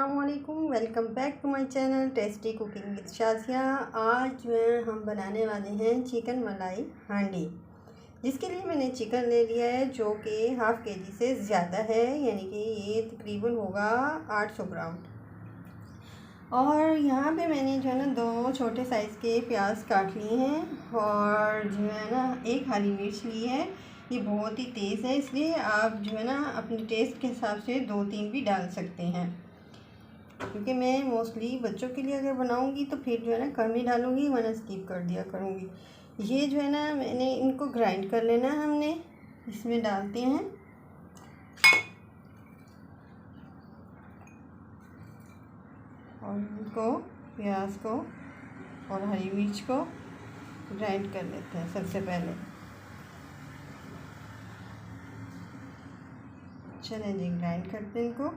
अस्सलामुअलैकुम, welcome back to my channel tasty cooking with Shazia. आज जो है हम बनाने वाले हैं चिकन मलाई हांडी, जिसके लिए मैंने चिकन ले लिया है जो कि हाफ़ केजी से ज़्यादा है, यानी कि ये तकरीबन होगा 800 ग्राम। और यहाँ पे मैंने जो है ना 2 छोटे साइज़ के प्याज काट लिए हैं और जो है ना 1 हरी मिर्च ली है। ये बहुत ही तेज़ है, इसलिए आप जो है ना अपने टेस्ट के हिसाब से 2-3 भी डाल सकते हैं, क्योंकि मैं मोस्टली बच्चों के लिए अगर बनाऊंगी तो फिर जो है ना कम ही डालूंगी, वरना स्किप कर दिया करूँगी। ये जो है ना मैंने इनको ग्राइंड कर लेना है, हमने इसमें डालते हैं और इनको प्याज को और हरी मिर्च को ग्राइंड कर लेते हैं सबसे पहले। चले जी, ग्राइंड करते हैं इनको।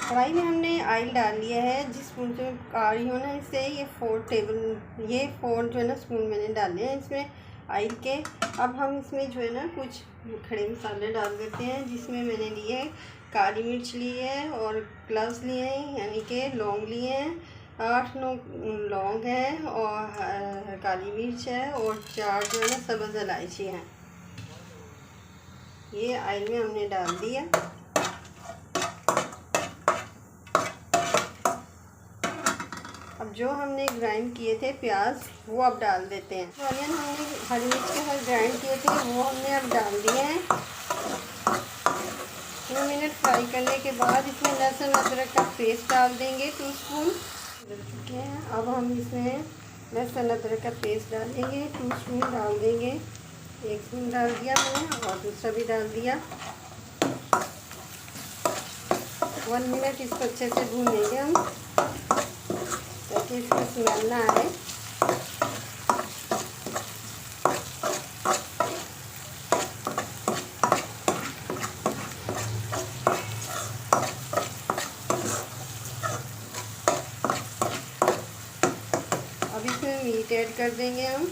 कढ़ाई में हमने ऑयल डाल लिया है, जिस स्पून से कढ़ाई हो ना इससे ये 4 जो है ना स्पून मैंने डाले हैं इसमें ऑयल के। अब हम इसमें जो है ना कुछ खड़े मसाले डाल देते हैं, जिसमें मैंने लिए है काली मिर्च ली है और क्लव्स लिए हैं, यानी कि लौंग लिए हैं, 8-9 लौंग है और काली मिर्च है और 4 जो है ना सब्ज़ इलायची हैं। ये ऑयल में हमने डाल दिया। अब जो हमने ग्राइंड किए थे प्याज वो अब डाल देते हैं। जो अनियन हमने हरी मिर्च के साथ ग्राइंड किए थे वो हमने अब डाल दिए हैं। 2 मिनट फ्राई करने के बाद इसमें लहसुन अदरक का पेस्ट डाल देंगे 2 स्पून। डाल चुके हैं। अब हम इसमें लहसुन अदरक का पेस्ट डालेंगे, 2 स्पून डाल देंगे। 1 स्पून डाल दिया मैंने और दूसरा भी डाल दिया। 1 मिनट इसको अच्छे से भूनेंगे हम, ताकि इसकी स्मेल ना आए। अब इसमें मीट ऐड कर देंगे हम।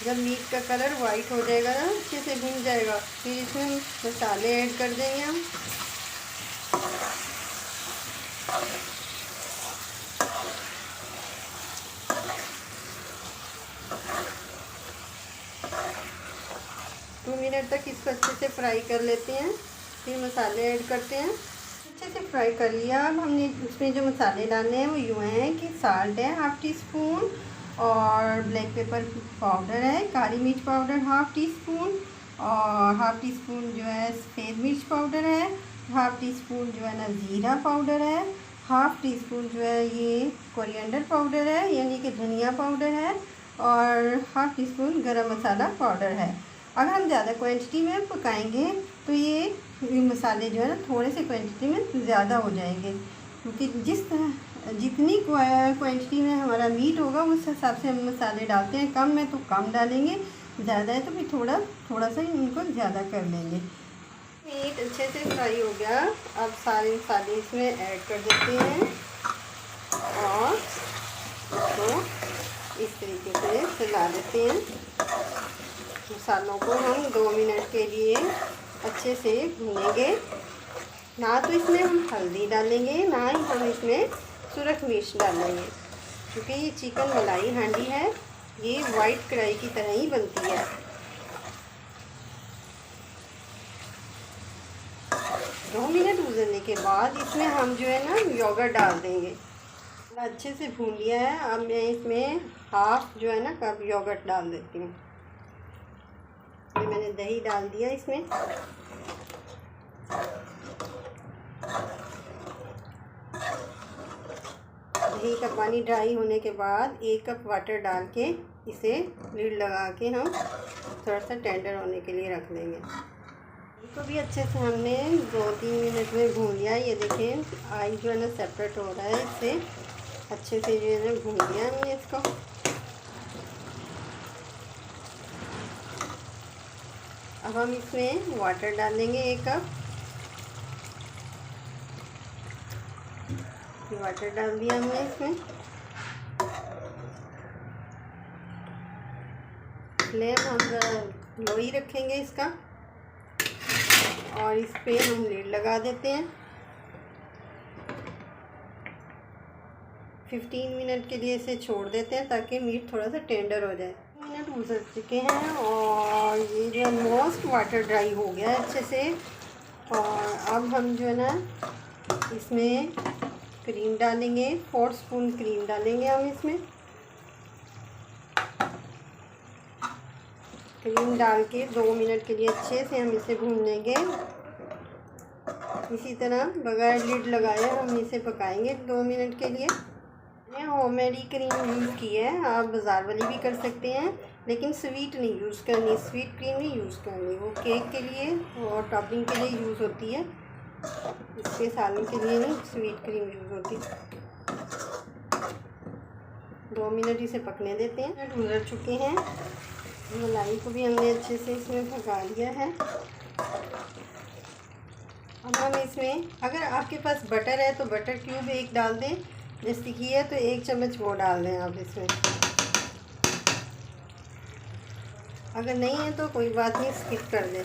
जब मीट का कलर वाइट हो जाएगा ना, अच्छे से भुन जाएगा, फिर इसमें मसाले ऐड कर देंगे हम। दो मिनट तक इसको अच्छे से फ्राई कर लेते हैं, फिर मसाले ऐड करते हैं। अच्छे से फ्राई कर लिया। अब हमने इसमें जो मसाले डालने हैं वो यूँ हैं कि साल्ट है 1/2 टी स्पून और ब्लैक पेपर पाउडर है, काली मिर्च पाउडर 1/2 टी स्पून और 1/2 टी स्पून जो है सफ़ेद मिर्च पाउडर है, 1/2 टी स्पून जो है ना ज़ीरा पाउडर है, 1/2 टी स्पून जो है ये कोरिएंडर पाउडर है, यानी कि धनिया पाउडर है, और 1/2 टी स्पून गरम मसाला पाउडर है। अगर हम ज़्यादा क्वांटिटी में पकाएंगे तो ये मसाले जो है ना थोड़े से क्वांटिटी में ज़्यादा हो जाएंगे, क्योंकि जितनी क्वांटिटी में हमारा मीट होगा उस हिसाब से हम मसाले डालते हैं। कम में तो कम डालेंगे, ज़्यादा है तो फिर थोड़ा सा इनको ज़्यादा कर लेंगे। मीट अच्छे से फ्राई हो गया। अब सारे मसाले इसमें ऐड कर देते हैं और इसको इस तरीके से चला देते हैं। मसालों को हम 2 मिनट के लिए अच्छे से भूनेंगे। ना तो इसमें हम हल्दी डालेंगे, ना ही हम इसमें सुरख मिर्च डालेंगे, क्योंकि ये चिकन मलाई हांडी है, ये वाइट कढ़ाई की तरह ही बनती है। 2 मिनट गुजरने के बाद इसमें हम जो है ना योगर्ट डाल देंगे। अच्छे से भून लिया है। अब मैं इसमें हाफ जो है ना कप योगर्ट डाल देती हूँ। मैंने दही डाल दिया इसमें। दही का पानी ड्राई होने के बाद 1 कप वाटर डाल के इसे लीड लगा के हम थोड़ा सा टेंडर होने के लिए रख देंगे। इसको भी अच्छे से हमने 2-3 मिनट में भून लिया। ये देखें ऑयल जो है ना सेपरेट हो रहा है, इससे अच्छे से जो है ना भून लिया हमने इसको। अब हम इसमें वाटर डालेंगे 1 कप। वाटर डाल दिया हमने इसमें। फ्लेम हम लो ही रखेंगे इसका, और इस पे हम लीड लगा देते हैं। 15 मिनट के लिए इसे छोड़ देते हैं ताकि मीट थोड़ा सा टेंडर हो जाए। मिनट गुजर चुके हैं और ये जो ऑलमोस्ट वाटर ड्राई हो गया है अच्छे से। और अब हम जो है ना इसमें क्रीम डालेंगे, 4 स्पून क्रीम डालेंगे हम इसमें। क्रीम डाल के 2 मिनट के लिए अच्छे से हम इसे भून लेंगे। इसी तरह बगैर लिड लगाए हम इसे पकाएंगे 2 मिनट के लिए। मैंने होममेड क्रीम यूज़ की है, आप बाज़ार वाली भी कर सकते हैं, लेकिन स्वीट नहीं यूज़ करनी, स्वीट क्रीम नहीं यूज़ करनी। वो केक के लिए और टॉपिंग के लिए यूज़ होती है, इसके सालन के लिए नहीं स्वीट क्रीम यूज़ होती। 2 मिनट इसे पकने देते हैं। गुजर चुके हैं, मलाई को भी हमने अच्छे से इसमें पका लिया है। अब हम इसमें, अगर आपके पास बटर है तो बटर क्यूब 1 डाल दें, जैसे घी है तो 1 चम्मच वो डाल दें आप इसमें। अगर नहीं है तो कोई बात नहीं, स्किप कर दें।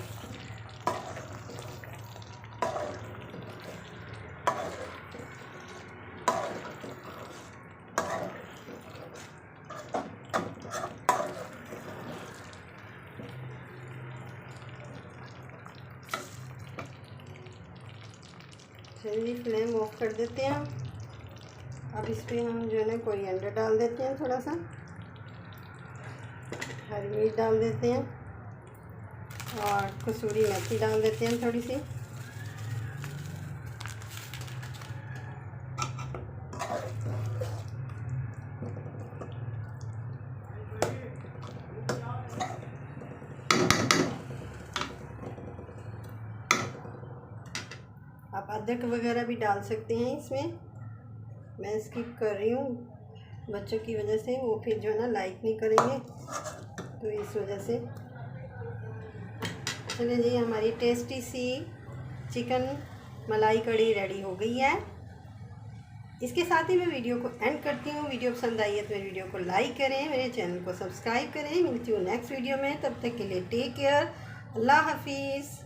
चलिए फ्लेम ऑफ कर देते हैं। अब इस पर हम जो है ना कोरिएंडर डाल देते हैं, थोड़ा सा हरी मिर्च डाल देते हैं और कसूरी मेथी डाल देते हैं थोड़ी सी। आप अदरक वगैरह भी डाल सकते हैं इसमें, मैं स्किप कर रही हूँ बच्चों की वजह से, वो फिर जो है ना लाइक नहीं करेंगे, तो इस वजह से। चलिए जी, हमारी टेस्टी सी चिकन मलाई कढ़ी रेडी हो गई है। इसके साथ ही मैं वीडियो को एंड करती हूँ। वीडियो पसंद आई है तो मेरे वीडियो को लाइक करें, मेरे चैनल को सब्सक्राइब करें। मिलती हूँ नेक्स्ट वीडियो में, तब तक के लिए टेक केयर, अल्लाह हाफिज़।